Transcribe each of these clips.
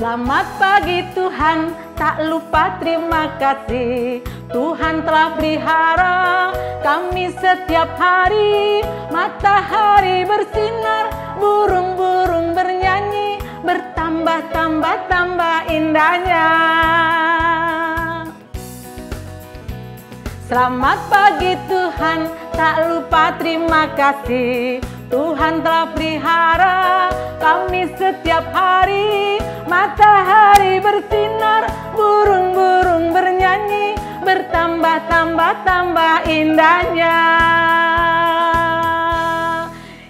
Selamat pagi Tuhan, tak lupa terima kasih. Tuhan telah pelihara kami setiap hari. Matahari bersinar, burung-burung bernyanyi, bertambah-tambah indahnya. Selamat pagi Tuhan, tak lupa terima kasih. Tuhan telah pelihara kami setiap hari. Matahari bersinar, burung-burung bernyanyi, bertambah-tambah indahnya.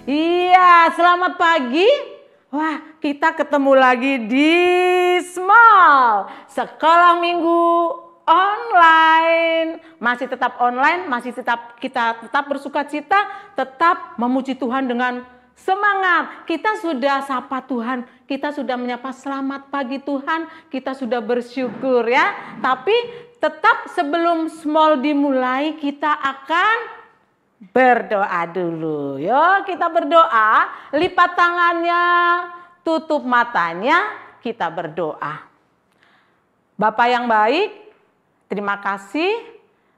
Iya, selamat pagi. Wah, kita ketemu lagi di Small Sekolah Minggu online. Masih tetap online, kita tetap bersuka cita, tetap memuji Tuhan dengan semangat. Kita sudah sapa Tuhan, kita sudah menyapa selamat pagi Tuhan, kita sudah bersyukur ya. Tapi tetap sebelum Small dimulai, kita akan berdoa dulu. Yuk kita berdoa, lipat tangannya, tutup matanya, kita berdoa. Bapak yang baik, terima kasih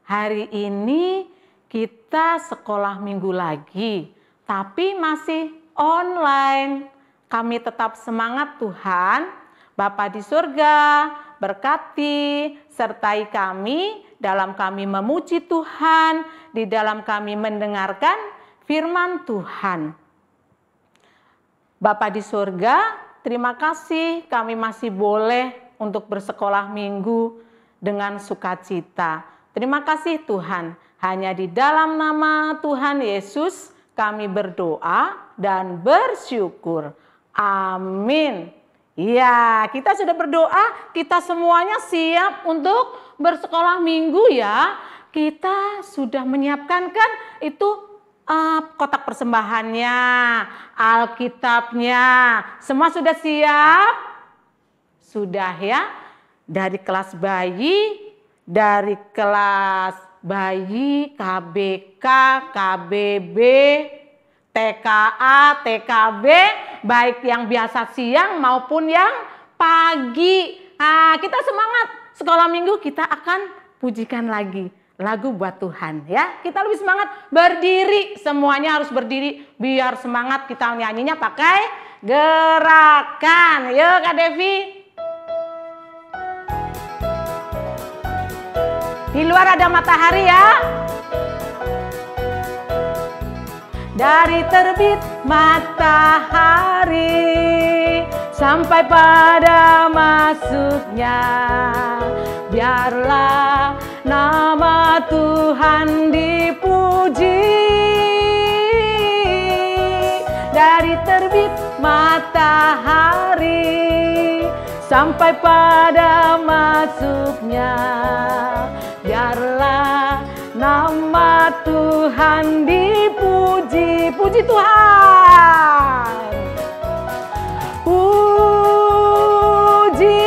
hari ini kita sekolah minggu lagi. Tapi masih online. Kami tetap semangat Tuhan. Bapa di surga, berkati, sertai kami dalam kami memuji Tuhan, di dalam kami mendengarkan firman Tuhan. Bapa di surga, terima kasih kami masih boleh untuk bersekolah minggu dengan sukacita. Terima kasih Tuhan, hanya di dalam nama Tuhan Yesus kami berdoa dan bersyukur. Amin. Ya, kita sudah berdoa, kita semuanya siap untuk bersekolah minggu ya. Kita sudah menyiapkan kan itu kotak persembahannya, Alkitabnya. Semua sudah siap? Sudah ya. Dari kelas bayi, KBK, KBB, TKA, TKB, baik yang biasa siang maupun yang pagi. Nah, kita semangat. Sekolah minggu kita akan pujikan lagi lagu buat Tuhan ya. Kita lebih semangat berdiri, semuanya harus berdiri biar semangat. Kita nyanyinya pakai gerakan. Yuk Kak Devi. Di luar ada matahari ya. Dari terbit matahari sampai pada masuknya, biarlah nama Tuhan dipuji. Dari terbit matahari sampai pada masuknya, biarlah nama Tuhan dipuji. Puji Tuhan. Puji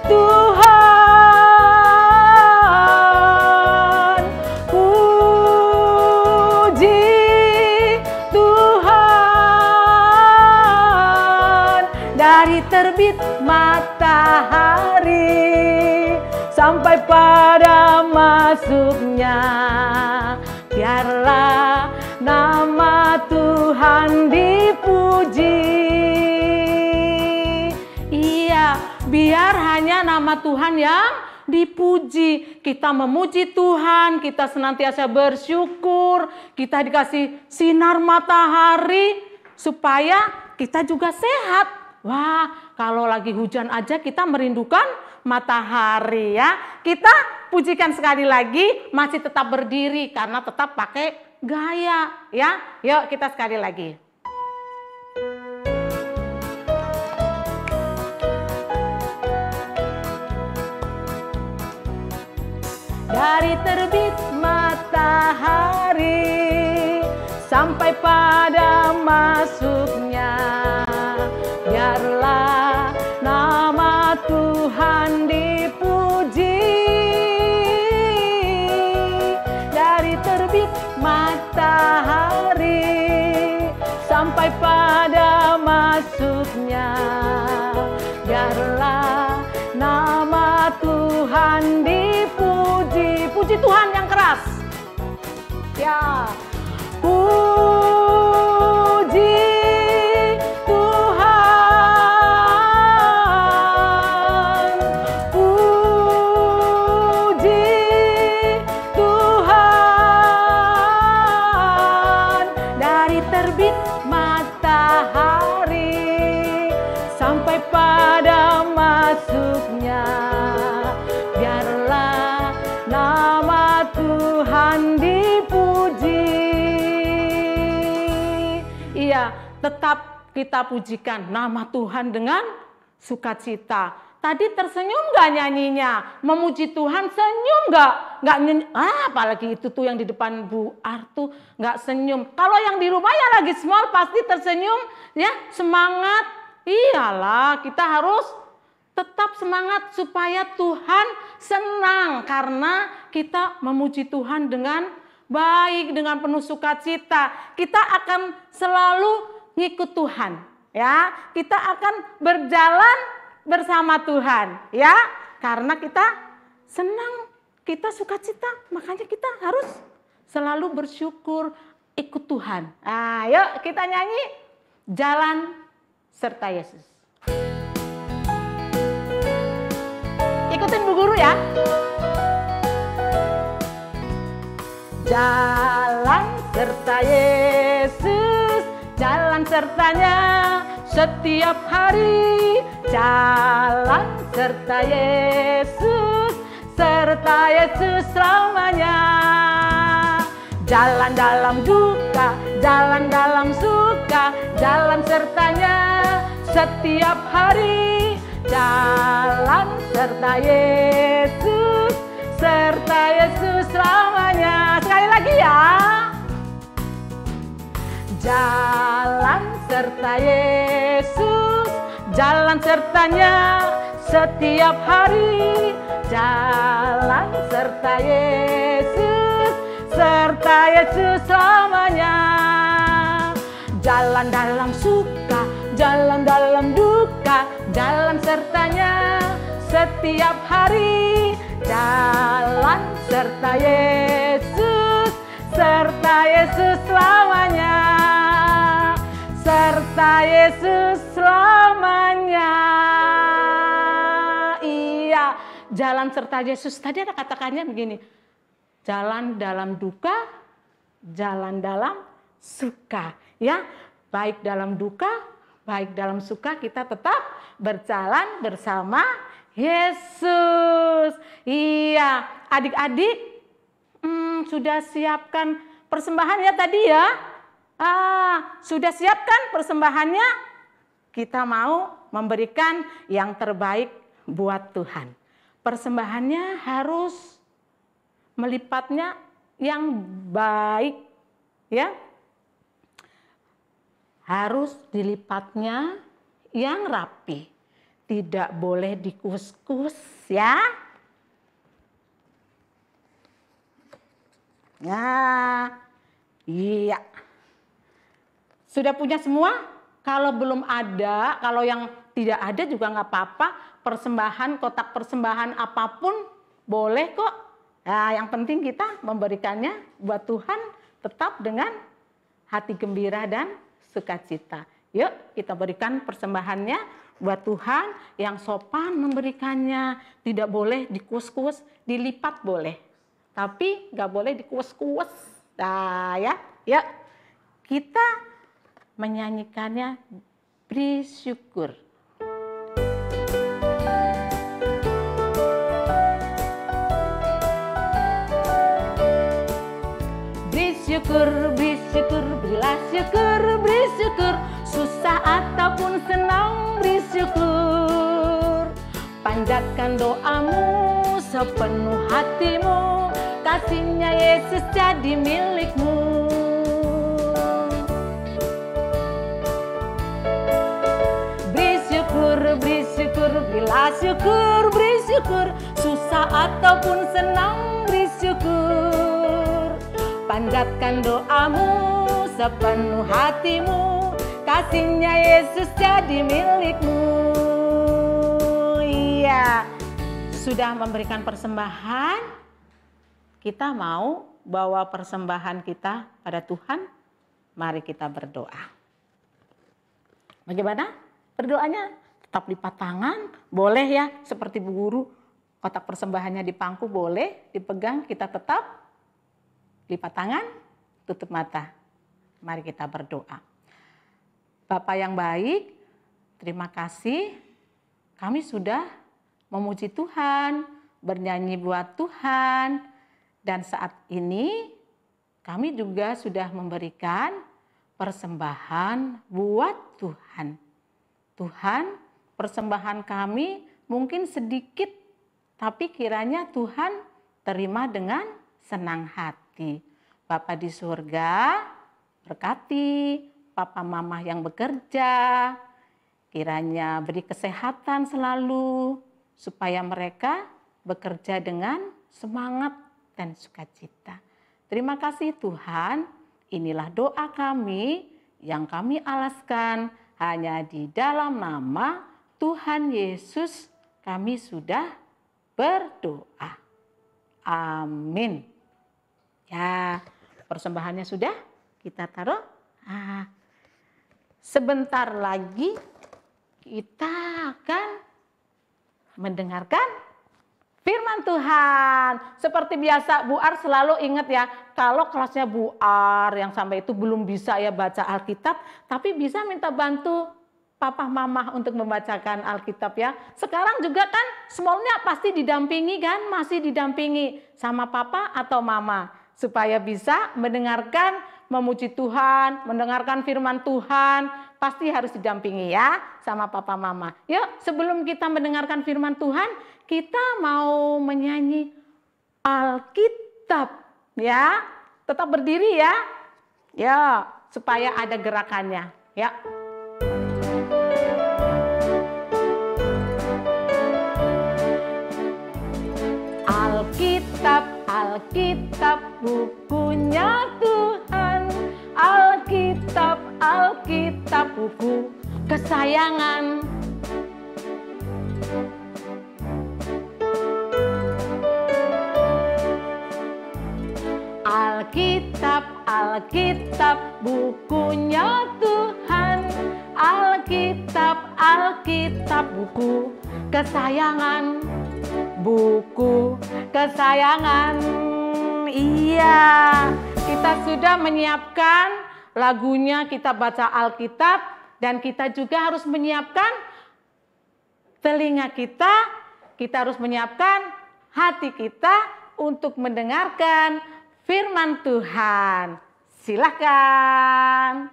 Tuhan. Puji Tuhan. Dari terbit matahari sampai pada masuknya, biarlah nama Tuhan dipuji. Iya, biar hanya nama Tuhan yang dipuji. Kita memuji Tuhan, kita senantiasa bersyukur, kita dikasih sinar matahari supaya kita juga sehat. Wah, kalau lagi hujan aja kita merindukan matahari ya. Kita pujikan sekali lagi, masih tetap berdiri karena tetap pakai gaya ya. Yuk kita sekali lagi. Dari terbit matahari sampai pada masuknya, biarlah nama Tuhan dipuji. Dari terbit matahari sampai pada masuknya, biar Ya. Puji Tuhan, puji Tuhan, dari terbit matahari sampai pada masuknya, biarlah nama Tuhan dipuji. Iya, tetap kita pujikan nama Tuhan dengan sukacita. Tadi tersenyum gak nyanyinya? Memuji Tuhan senyum gak? Gak nyanyi, apalagi itu tuh yang di depan Bu Artu gak senyum. Kalau yang di rumah ya lagi small pasti tersenyum, ya semangat. Iyalah, kita harus tetap semangat supaya Tuhan senang karena kita memuji Tuhan dengan baik, dengan penuh sukacita. Kita akan selalu ngikut Tuhan, ya. Kita akan berjalan bersama Tuhan, ya. Karena kita senang, kita sukacita, makanya kita harus selalu bersyukur ikut Tuhan. Nah, yuk kita nyanyi Jalan Serta Yesus. Ikutin Bu Guru ya. Jalan serta Yesus, jalan sertanya setiap hari. Jalan serta Yesus selamanya. Jalan dalam duka, jalan dalam suka, jalan sertanya setiap hari. Jalan serta Yesus selamanya. Sekali lagi ya. Jalan serta Yesus, jalan sertanya setiap hari. Jalan serta Yesus selamanya. Jalan dalam suka, jalan dalam duka, jalan sertanya setiap hari. Jalan serta Yesus selamanya. Serta Yesus selamanya. Iya, jalan serta Yesus. Tadi ada katakannya begini. Jalan dalam duka, jalan dalam suka. Ya, baik dalam duka, baik dalam suka kita tetap berjalan bersama Yesus. Iya, adik-adik sudah siapkan persembahannya tadi ya? Sudah siapkan persembahannya? Kita mau memberikan yang terbaik buat Tuhan. Persembahannya harus melipatnya yang baik, ya. Harus dilipatnya yang rapi. Tidak boleh dikus-kus ya. Nah, iya. Sudah punya semua? Kalau belum ada, kalau yang tidak ada juga nggak apa-apa. Persembahan, kotak persembahan apapun boleh kok. Nah, yang penting kita memberikannya buat Tuhan tetap dengan hati gembira dan sukacita. Yuk kita berikan persembahannya buat Tuhan yang sopan memberikannya. Tidak boleh dikus-kus, dilipat boleh. Tapi nggak boleh dikuas-kuas. Nah ya, yuk kita menyanyikannya bersyukur. Bersyukur, bersyukur, berilah syukur, bersyukur. Susah ataupun senang bersyukur. Panjatkan doamu sepenuh hatimu. Kasihnya Yesus jadi milikmu. Bersyukur, bersyukur, berilah syukur, bersyukur. Susah ataupun senang bersyukur. Panjatkan doamu sepenuh hatimu. Kasihnya Yesus jadi milikmu. Iya, sudah memberikan persembahan. Kita mau bawa persembahan kita pada Tuhan, mari kita berdoa. Bagaimana berdoanya? Tetap lipat tangan, boleh ya, seperti Bu Guru, kotak persembahannya di pangku boleh dipegang, kita tetap lipat tangan, tutup mata. Mari kita berdoa. Bapa yang baik, terima kasih kami sudah memuji Tuhan, bernyanyi buat Tuhan, dan saat ini kami juga sudah memberikan persembahan buat Tuhan. Tuhan, persembahan kami mungkin sedikit, tapi kiranya Tuhan terima dengan senang hati. Bapa di surga, berkati papa mama yang bekerja, kiranya beri kesehatan selalu, supaya mereka bekerja dengan semangat dan sukacita. Terima kasih Tuhan, inilah doa kami yang kami alaskan hanya di dalam nama Tuhan Yesus kami sudah berdoa. Amin. Ya, persembahannya sudah kita taruh. Sebentar lagi kita akan mendengarkan firman Tuhan. Seperti biasa Bu Ar selalu ingat ya, kalau kelasnya Bu Ar yang sampai itu belum bisa ya baca Alkitab, tapi bisa minta bantu papa mama untuk membacakan Alkitab ya. Sekarang juga kan semuanya pasti didampingi kan, masih didampingi sama papa atau mama supaya bisa mendengarkan, memuji Tuhan, mendengarkan firman Tuhan, pasti harus didampingi ya sama papa mama. Yuk, sebelum kita mendengarkan firman Tuhan, kita mau menyanyi Alkitab ya. Tetap berdiri ya. Ya, supaya ada gerakannya ya. Alkitab, Alkitab, bukunya Tuhan. Alkitab, Alkitab, buku kesayangan. Alkitab, Alkitab, bukunya Tuhan. Alkitab, Alkitab, buku kesayangan. Buku kesayangan. Iya, kita sudah menyiapkan lagunya, kita baca Alkitab, dan kita juga harus menyiapkan telinga kita harus menyiapkan hati kita untuk mendengarkan firman Tuhan. Silakan.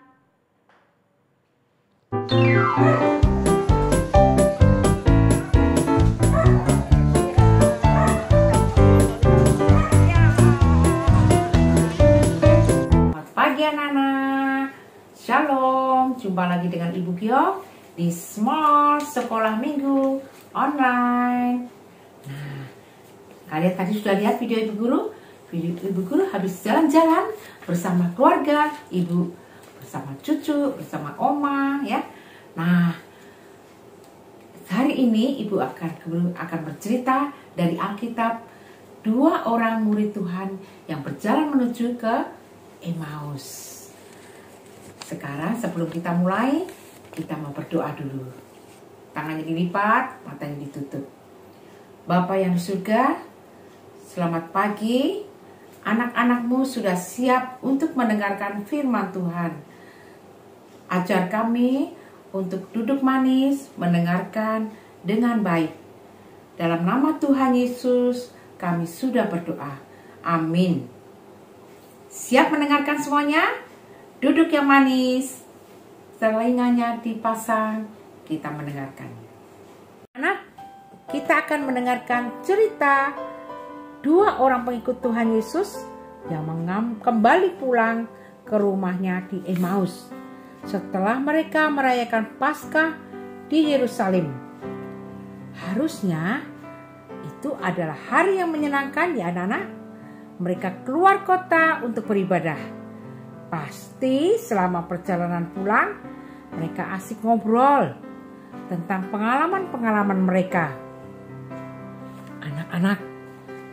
Anak-anak, Shalom, jumpa lagi dengan Ibu Gio di Small Sekolah Minggu Online. Nah, kalian tadi sudah lihat video Ibu Guru? Video Ibu Guru habis jalan-jalan bersama keluarga, Ibu bersama cucu, bersama Oma ya. Nah, hari ini Ibu akan bercerita dari Alkitab, 2 orang murid Tuhan yang berjalan menuju ke Emmaus. Sekarang sebelum kita mulai, kita mau berdoa dulu. Tangannya dilipat, matanya ditutup. Bapa yang di surga, selamat pagi. Anak-anakmu sudah siap untuk mendengarkan firman Tuhan. Ajar kami untuk duduk manis, mendengarkan dengan baik. Dalam nama Tuhan Yesus, kami sudah berdoa. Amin. Siap mendengarkan semuanya? Duduk yang manis, telinganya dipasang, kita mendengarkan. Anak, kita akan mendengarkan cerita 2 orang pengikut Tuhan Yesus yang kembali pulang ke rumahnya di Emmaus setelah mereka merayakan Paskah di Yerusalem. Harusnya itu adalah hari yang menyenangkan ya anak-anak. Mereka keluar kota untuk beribadah. Pasti selama perjalanan pulang, mereka asik ngobrol tentang pengalaman-pengalaman mereka. Anak-anak,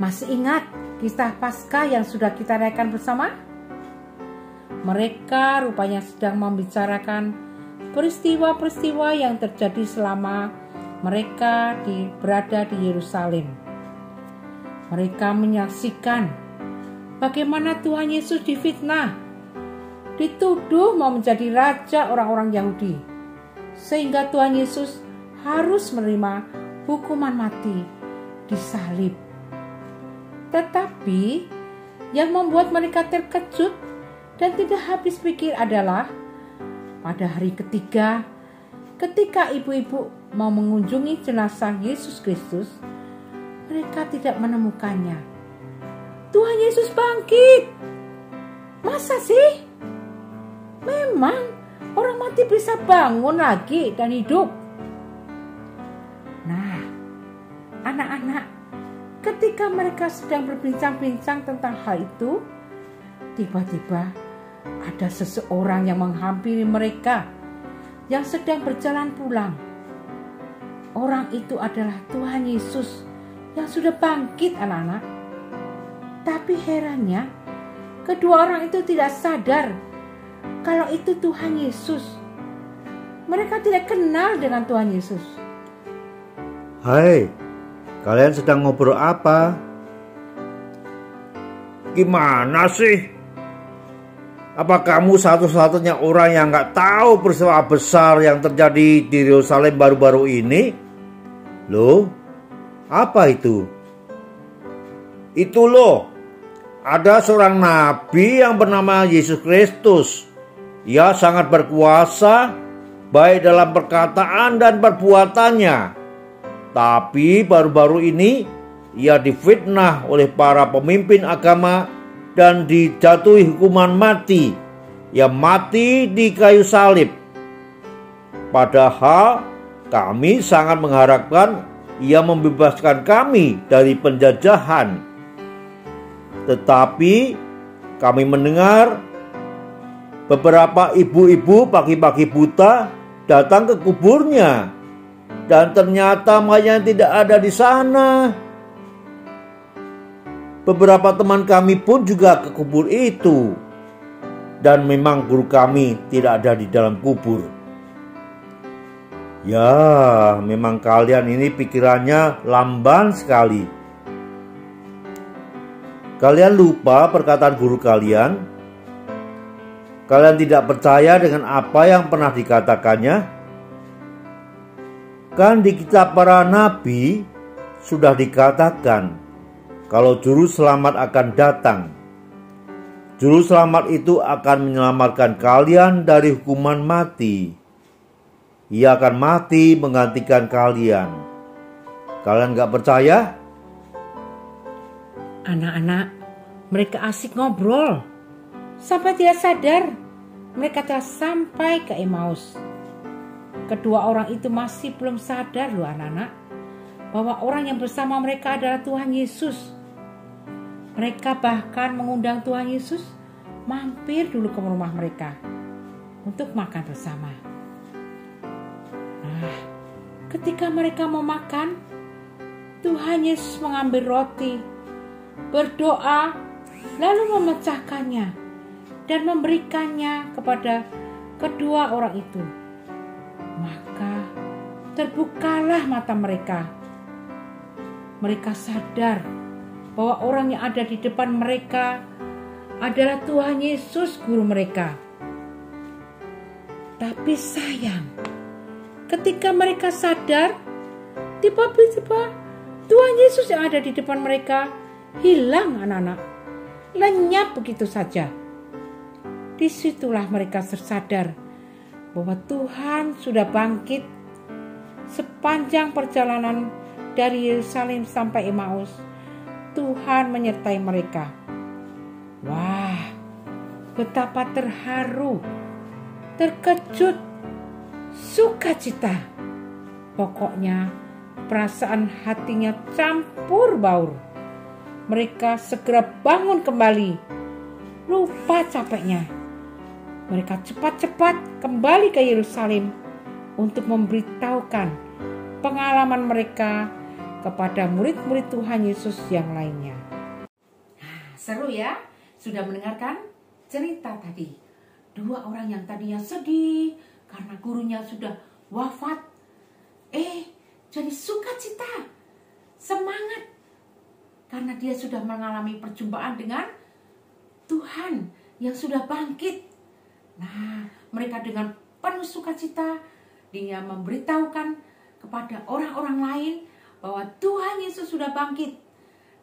masih ingat kisah Paskah yang sudah kita rayakan bersama? Mereka rupanya sedang membicarakan peristiwa-peristiwa yang terjadi selama mereka berada di Yerusalem. Mereka menyaksikan bagaimana Tuhan Yesus difitnah, dituduh mau menjadi raja orang-orang Yahudi, sehingga Tuhan Yesus harus menerima hukuman mati disalib. Tetapi yang membuat mereka terkejut dan tidak habis pikir adalah pada hari ketiga, ketika ibu-ibu mau mengunjungi jenazah Yesus Kristus, mereka tidak menemukannya. Tuhan Yesus bangkit. Masa sih? Memang orang mati bisa bangun lagi dan hidup. Nah, anak-anak, ketika mereka sedang berbincang-bincang tentang hal itu, tiba-tiba ada seseorang yang menghampiri mereka yang sedang berjalan pulang. Orang itu adalah Tuhan Yesus yang sudah bangkit, anak-anak. Tapi herannya, kedua orang itu tidak sadar kalau itu Tuhan Yesus. Mereka tidak kenal dengan Tuhan Yesus. Hai, kalian sedang ngobrol apa? Gimana sih? Apa kamu satu-satunya orang yang gak tahu peristiwa besar yang terjadi di Yerusalem baru-baru ini? Loh, apa itu? Itu loh, ada seorang nabi yang bernama Yesus Kristus. Ia sangat berkuasa, baik dalam perkataan dan perbuatannya. Tapi baru-baru ini, ia difitnah oleh para pemimpin agama dan dijatuhi hukuman mati. Ia mati di kayu salib. Padahal kami sangat mengharapkan ia membebaskan kami dari penjajahan. Tetapi kami mendengar beberapa ibu-ibu pagi-pagi buta datang ke kuburnya, dan ternyata mayatnya tidak ada di sana. Beberapa teman kami pun juga ke kubur itu, dan memang guru kami tidak ada di dalam kubur. Ya, memang kalian ini pikirannya lamban sekali. Kalian lupa perkataan guru kalian? Kalian tidak percaya dengan apa yang pernah dikatakannya? Kan di kitab para nabi sudah dikatakan kalau juru selamat akan datang. Juru selamat itu akan menyelamatkan kalian dari hukuman mati. Ia akan mati menggantikan kalian. Kalian gak percaya? Anak-anak, mereka asik ngobrol. Sampai tidak sadar, mereka telah sampai ke Emmaus. Kedua orang itu masih belum sadar loh anak-anak, bahwa orang yang bersama mereka adalah Tuhan Yesus. Mereka bahkan mengundang Tuhan Yesus mampir dulu ke rumah mereka untuk makan bersama. Nah, ketika mereka mau makan, Tuhan Yesus mengambil roti, berdoa, lalu memecahkannya dan memberikannya kepada kedua orang itu. Maka terbukalah mata mereka. Mereka sadar bahwa orang yang ada di depan mereka adalah Tuhan Yesus, guru mereka. Tapi sayang, ketika mereka sadar, tiba-tiba Tuhan Yesus yang ada di depan mereka hilang, anak-anak. Lenyap begitu saja. Disitulah mereka tersadar bahwa Tuhan sudah bangkit. Sepanjang perjalanan dari Yerusalem sampai Emmaus, Tuhan menyertai mereka. Wah, betapa terharu, terkejut, sukacita. Pokoknya perasaan hatinya campur baur. Mereka segera bangun kembali, lupa capeknya. Mereka cepat-cepat kembali ke Yerusalem untuk memberitahukan pengalaman mereka kepada murid-murid Tuhan Yesus yang lainnya. Seru ya? Sudah mendengarkan cerita tadi. Dua orang yang tadinya sedih karena gurunya sudah wafat. Jadi sukacita, semangat. Karena dia sudah mengalami perjumpaan dengan Tuhan yang sudah bangkit. Nah, mereka dengan penuh sukacita, dia memberitahukan kepada orang-orang lain bahwa Tuhan Yesus sudah bangkit.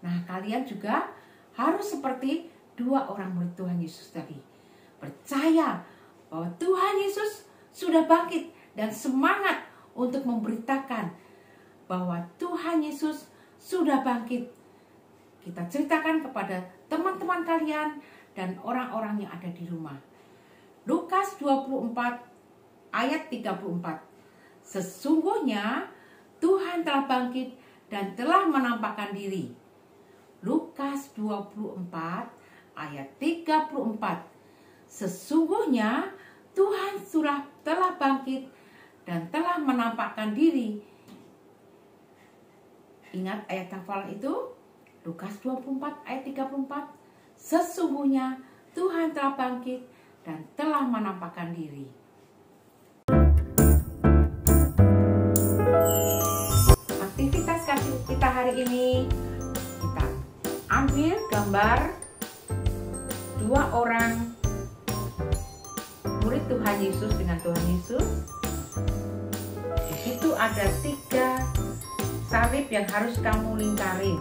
Nah, kalian juga harus seperti dua orang murid Tuhan Yesus tadi. Percaya bahwa Tuhan Yesus sudah bangkit dan semangat untuk memberitakan bahwa Tuhan Yesus sudah bangkit. Kita ceritakan kepada teman-teman kalian dan orang-orang yang ada di rumah. Lukas 24 ayat 34. Sesungguhnya Tuhan telah bangkit dan telah menampakkan diri. Lukas 24 ayat 34. Sesungguhnya Tuhan telah bangkit dan telah menampakkan diri. Ingat ayat hafalan itu? Lukas 24 ayat 34. Sesungguhnya Tuhan telah bangkit dan telah menampakkan diri. Aktivitas kita hari ini, kita ambil gambar dua orang murid Tuhan Yesus dengan Tuhan Yesus. Di situ ada 3 salib yang harus kamu lingkarin.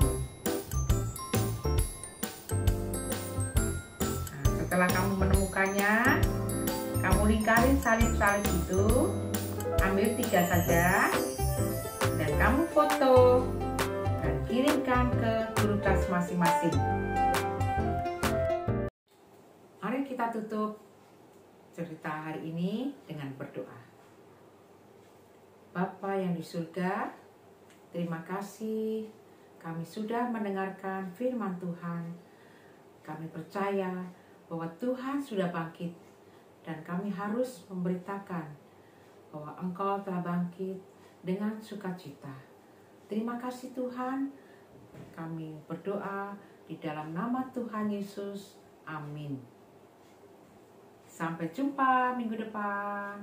Nah, setelah kamu menemukannya, kamu lingkarin salib-salib itu, ambil 3 saja, dan kamu foto dan kirimkan ke guru kelas masing-masing. Mari kita tutup cerita hari ini dengan berdoa. Bapa yang di surga, terima kasih kami sudah mendengarkan firman Tuhan. Kami percaya bahwa Tuhan sudah bangkit dan kami harus memberitakan bahwa Engkau telah bangkit dengan sukacita. Terima kasih Tuhan. Kami berdoa di dalam nama Tuhan Yesus. Amin. Sampai jumpa minggu depan.